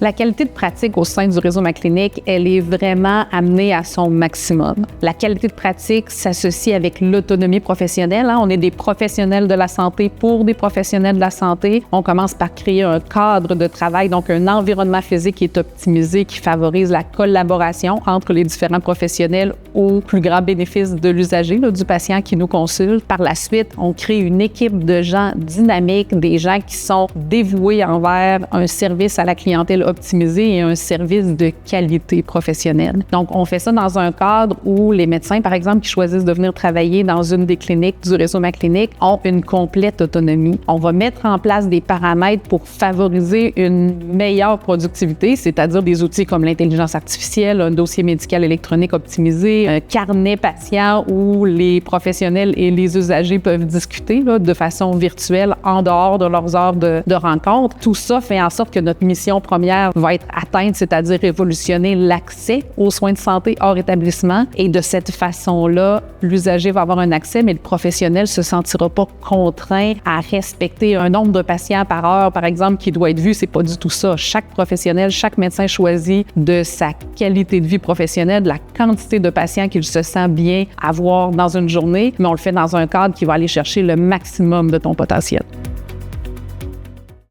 La qualité de pratique au sein du réseau MaClinic, elle est vraiment amenée à son maximum. La qualité de pratique s'associe avec l'autonomie professionnelle. On est des professionnels de la santé pour des professionnels de la santé. On commence par créer un cadre de travail, donc un environnement physique qui est optimisé, qui favorise la collaboration entre les différents professionnels au plus grand bénéfice de l'usager, du patient qui nous consulte. Par la suite, on crée une équipe de gens dynamiques, des gens qui sont dévoués envers un service à la clientèle optimisé et un service de qualité professionnelle. Donc, on fait ça dans un cadre où les médecins, par exemple, qui choisissent de venir travailler dans une des cliniques du réseau MaClinic ont une complète autonomie. On va mettre en place des paramètres pour favoriser une meilleure productivité, c'est-à-dire des outils comme l'intelligence artificielle, un dossier médical électronique optimisé, un carnet patient où les professionnels et les usagers peuvent discuter de façon virtuelle en dehors de leurs heures de rencontre. Tout ça fait en sorte que notre mission première va être atteinte, c'est-à-dire révolutionner l'accès aux soins de santé hors établissement. Et de cette façon-là, l'usager va avoir un accès, mais le professionnel ne se sentira pas contraint à respecter un nombre de patients par heure, par exemple, qui doit être vu. C'est pas du tout ça. Chaque professionnel, chaque médecin choisit de sa qualité de vie professionnelle, de la quantité de patients qu'il se sent bien avoir dans une journée, mais on le fait dans un cadre qui va aller chercher le maximum de ton potentiel.